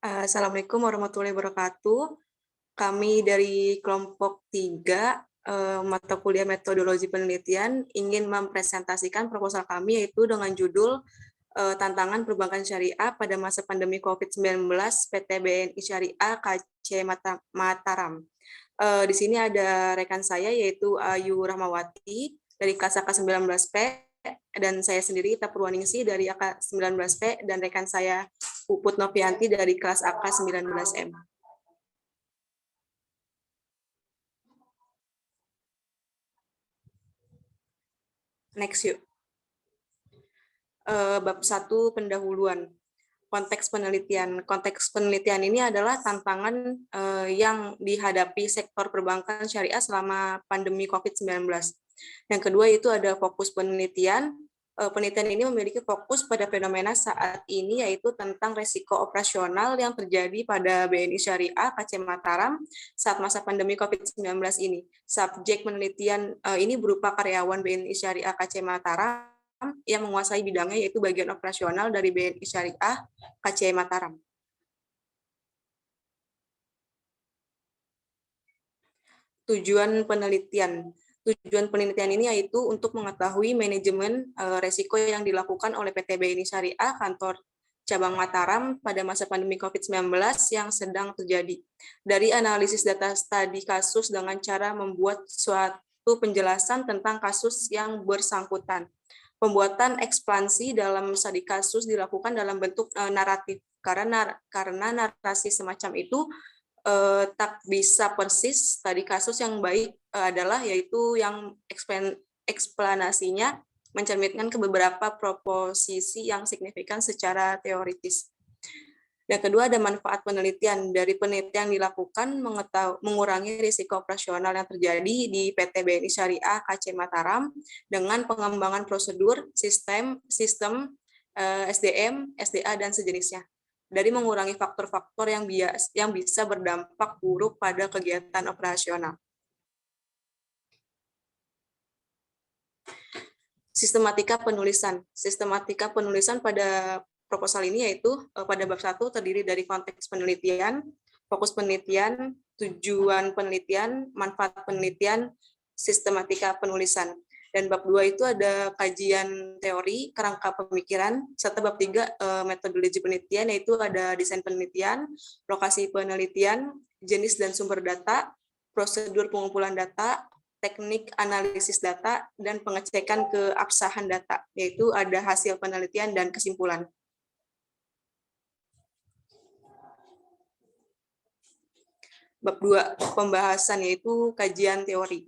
Assalamualaikum warahmatullahi wabarakatuh. Kami dari kelompok 3 mata kuliah metodologi penelitian ingin mempresentasikan proposal kami yaitu dengan judul tantangan perbankan syariah pada masa pandemi COVID-19 PT BNI Syariah KC Mataram. Di sini ada rekan saya yaitu Ayu Rahmawati dari kelas AK19P dan saya sendiri Ita Purwaningsih dari AK19P dan rekan saya Puput Novianti dari kelas AK19M. Next yuk. Bab 1 pendahuluan. Konteks penelitian. Konteks penelitian ini adalah tantangan yang dihadapi sektor perbankan syariah selama pandemi COVID-19. Yang kedua itu ada fokus penelitian. Penelitian ini memiliki fokus pada fenomena saat ini yaitu tentang resiko operasional yang terjadi pada BNI Syariah KC Mataram saat masa pandemi COVID-19 ini. Subjek penelitian ini berupa karyawan BNI Syariah KC Mataram yang menguasai bidangnya yaitu bagian operasional dari BNI Syariah KC Mataram. Tujuan penelitian. Tujuan penelitian ini yaitu untuk mengetahui manajemen resiko yang dilakukan oleh PT BNI Syariah kantor cabang Mataram pada masa pandemi COVID-19 yang sedang terjadi. Dari analisis data studi kasus dengan cara membuat suatu penjelasan tentang kasus yang bersangkutan. Pembuatan ekspansi dalam studi kasus dilakukan dalam bentuk naratif karena narasi semacam itu tak bisa persis. Tadi kasus yang baik adalah yaitu yang eksplanasinya mencerminkan ke beberapa proposisi yang signifikan secara teoritis. Yang kedua ada manfaat penelitian. Dari penelitian dilakukan mengurangi risiko operasional yang terjadi di PT BNI Syariah KC Mataram dengan pengembangan prosedur, sistem SDM, SDA, dan sejenisnya. Dari mengurangi faktor-faktor yang bisa berdampak buruk pada kegiatan operasional. Sistematika penulisan. Sistematika penulisan pada proposal ini yaitu pada bab 1 terdiri dari konteks penelitian, fokus penelitian, tujuan penelitian, manfaat penelitian, sistematika penulisan. Dan bab 2 itu ada kajian teori, kerangka pemikiran, serta bab 3 metodologi penelitian yaitu ada desain penelitian, lokasi penelitian, jenis dan sumber data, prosedur pengumpulan data, teknik analisis data, dan pengecekan keabsahan data, yaitu ada hasil penelitian dan kesimpulan. Bab 2, pembahasan yaitu kajian teori.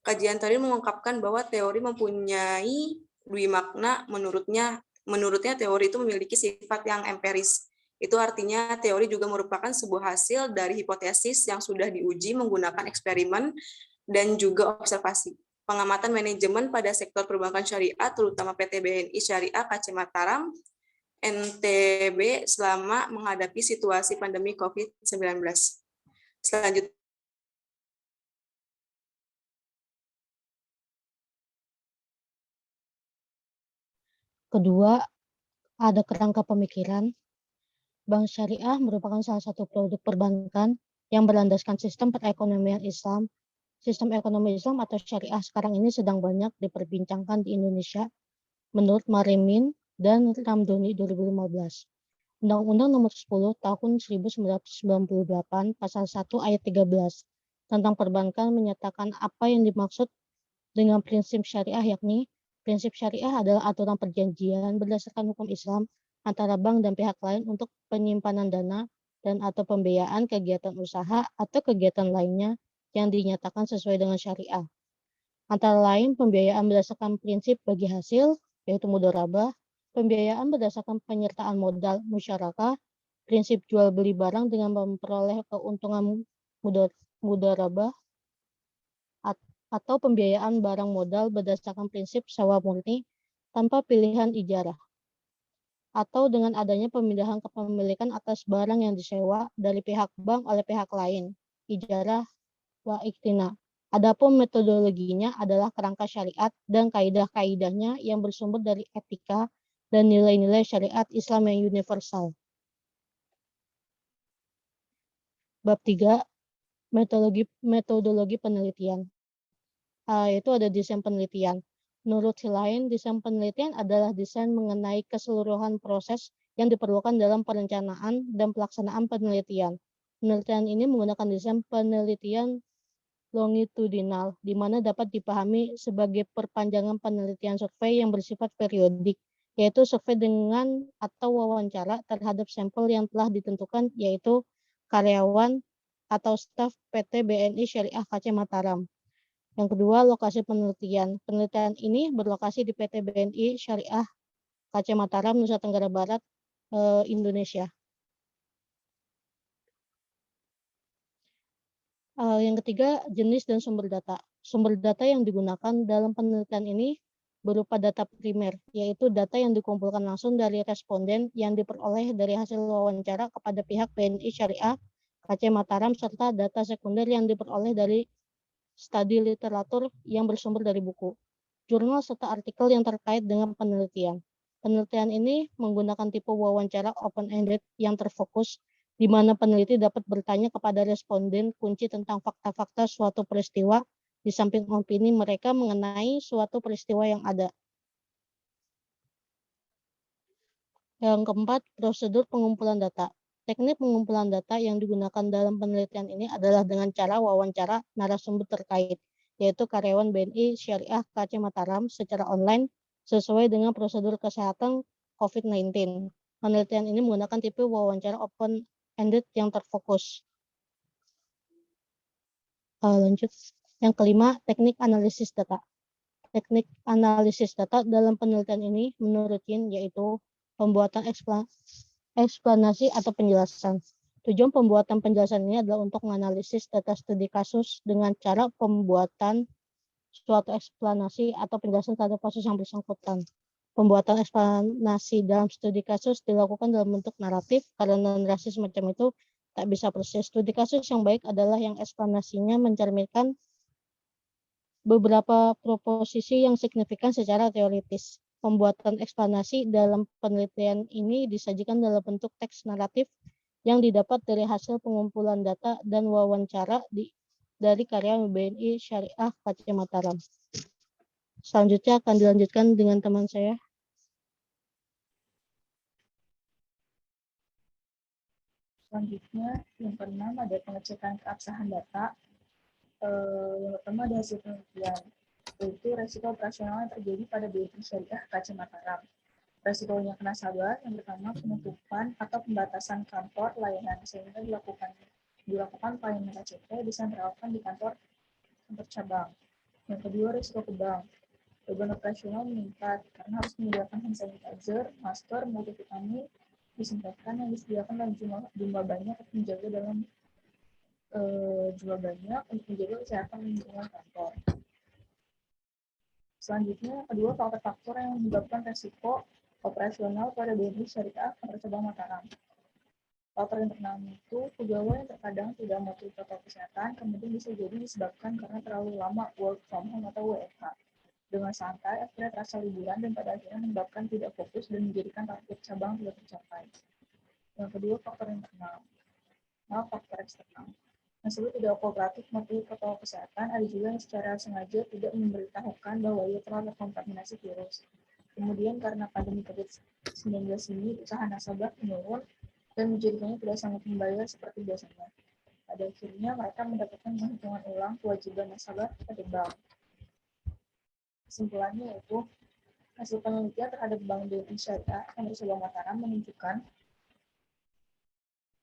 Kajian teori mengungkapkan bahwa teori mempunyai dua makna. Menurutnya teori itu memiliki sifat yang empiris. Itu artinya teori juga merupakan sebuah hasil dari hipotesis yang sudah diuji menggunakan eksperimen dan juga observasi. Pengamatan manajemen pada sektor perbankan syariah, terutama PT BNI Syariah KC Mataram, NTB selama menghadapi situasi pandemi COVID-19. Selanjutnya, kedua, ada kerangka pemikiran. Bank syariah merupakan salah satu produk perbankan yang berlandaskan sistem perekonomian Islam. Sistem ekonomi Islam atau syariah sekarang ini sedang banyak diperbincangkan di Indonesia menurut Marimin dan Ramdhani 2015. Undang-Undang Nomor 10 Tahun 1998 Pasal 1 Ayat 13 tentang perbankan menyatakan apa yang dimaksud dengan prinsip syariah, yakni prinsip syariah adalah aturan perjanjian berdasarkan hukum Islam antara bank dan pihak lain untuk penyimpanan dana dan atau pembiayaan kegiatan usaha atau kegiatan lainnya yang dinyatakan sesuai dengan syariah. Antara lain pembiayaan berdasarkan prinsip bagi hasil, yaitu mudharabah, pembiayaan berdasarkan penyertaan modal musyarakah, prinsip jual beli barang dengan memperoleh keuntungan mudharabah, atau pembiayaan barang modal berdasarkan prinsip sewa murni tanpa pilihan ijarah, atau dengan adanya pemindahan kepemilikan atas barang yang disewa dari pihak bank oleh pihak lain, ijarah wa iktina. Adapun metodologinya adalah kerangka syariat dan kaidah-kaidahnya yang bersumber dari etika dan nilai-nilai syariat Islam yang universal. Bab 3, metodologi penelitian. Yaitu ada desain penelitian. Menurut Hilain, desain penelitian adalah desain mengenai keseluruhan proses yang diperlukan dalam perencanaan dan pelaksanaan penelitian. Penelitian ini menggunakan desain penelitian longitudinal, di mana dapat dipahami sebagai perpanjangan penelitian survei yang bersifat periodik, yaitu survei dengan atau wawancara terhadap sampel yang telah ditentukan, yaitu karyawan atau staf PT BNI Syariah KC Mataram. Yang kedua, lokasi penelitian. Penelitian ini berlokasi di PT BNI Syariah KC Mataram, Nusa Tenggara Barat, Indonesia. Yang ketiga, jenis dan sumber data. Sumber data yang digunakan dalam penelitian ini berupa data primer, yaitu data yang dikumpulkan langsung dari responden yang diperoleh dari hasil wawancara kepada pihak BNI Syariah KC Mataram, serta data sekunder yang diperoleh dari studi literatur yang bersumber dari buku, jurnal, serta artikel yang terkait dengan penelitian. Penelitian ini menggunakan tipe wawancara open-ended yang terfokus, di mana peneliti dapat bertanya kepada responden kunci tentang fakta-fakta suatu peristiwa, di samping opini mereka mengenai suatu peristiwa yang ada. Yang keempat, prosedur pengumpulan data. Teknik pengumpulan data yang digunakan dalam penelitian ini adalah dengan cara wawancara narasumber terkait, yaitu karyawan BNI Syariah KC Mataram secara online sesuai dengan prosedur kesehatan COVID-19. Penelitian ini menggunakan tipe wawancara open-ended yang terfokus. Lanjut. Yang kelima, teknik analisis data. Teknik analisis data dalam penelitian ini menurut Yin yaitu pembuatan eksplanasi atau penjelasan. Tujuan pembuatan penjelasan ini adalah untuk menganalisis data studi kasus dengan cara pembuatan suatu eksplanasi atau penjelasan terhadap kasus yang bersangkutan. Pembuatan eksplanasi dalam studi kasus dilakukan dalam bentuk naratif, karena narasi semacam itu tak bisa persis. Studi kasus yang baik adalah yang eksplanasinya mencerminkan beberapa proposisi yang signifikan secara teoritis. Pembuatan eksplanasi dalam penelitian ini disajikan dalam bentuk teks naratif yang didapat dari hasil pengumpulan data dan wawancara dari karyawan BNI Syariah KC Mataram. Selanjutnya akan dilanjutkan dengan teman saya. Selanjutnya, yang keenam ada pengecekan keabsahan data. Yang pertama ada hasil penelitian, yaitu resiko operasional yang terjadi pada BNI Syariah KC Mataram. Resikonya ke nasabah, yang pertama penutupan atau pembatasan kantor layanan sehingga dilakukan pelayanan KCP disentralkan di kantor cabang. Yang kedua, risiko ke bank. Beban operasional meningkat karena harus menyediakan hand sanitizer, masker, multivitamin, disinfektan yang disediakan dalam jumlah banyak untuk menjaga untuk menjaga kesehatan lingkungan kantor. Selanjutnya, kedua, faktor-faktor yang menyebabkan resiko operasional pada BNI Syariah kantor cabang Mataram. Faktor yang pertama itu pegawai yang terkadang tidak mematuhi protokol kesehatan, kemudian bisa jadi disebabkan karena terlalu lama work from home atau WFH. Dengan santai, akhirnya terasa liburan dan pada akhirnya menyebabkan tidak fokus dan menjadikan target cabang tidak tercapai. Yang kedua, faktor internal. Faktor eksternal. Nasabah tidak kooperatif mematuhi protokol kesehatan, ada juga yang secara sengaja tidak memberitahukan bahwa ia telah terkontaminasi virus. Kemudian karena pandemi COVID-19 ini, usaha nasabah menurun dan menjadikannya tidak sanggup membayar seperti biasanya. Pada akhirnya mereka mendapatkan penghitungan ulang kewajiban nasabah pada bank. Kesimpulannya yaitu hasil penelitian terhadap Bank BNI Syariah kantor cabang Mataram menunjukkan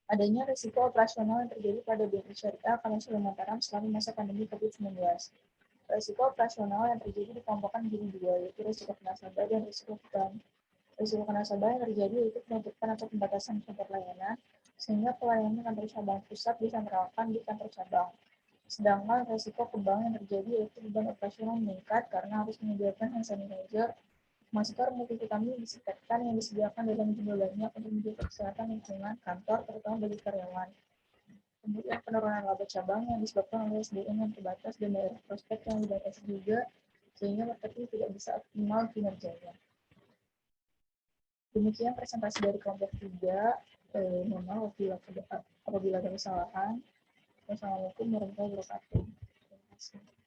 adanya risiko operasional yang terjadi pada BNI Syariah kantor cabang Mataram selama masa pandemi COVID-19. Risiko operasional yang terjadi dikelompokkan menjadi dua, yaitu risiko ke nasabah dan risiko ke bank. Risiko ke nasabah yang terjadi yaitu penutupan atau pembatasan kantor layanan, sehingga pelayanan kantor cabang pusat disentralkan di kantor cabang. Sedangkan risiko ke bank yang terjadi yaitu beban operasional meningkat karena harus menyediakan hand sanitizer, masker, multivitamin, disinfektan yang disediakan dalam jumlah banyak untuk menjaga kesehatan lingkungan kantor, terutama bagi karyawan. Kemudian penurunan laba cabang yang disebabkan oleh SDM yang terbatas dan daerah prospek yang dibatasi juga, sehingga marketing tidak bisa optimal kinerjanya. Demikian presentasi dari kelompok 3. Mohon maaf apabila ada kesalahan. Wassalamualaikum warahmatullahi wabarakatuh. Terima kasih.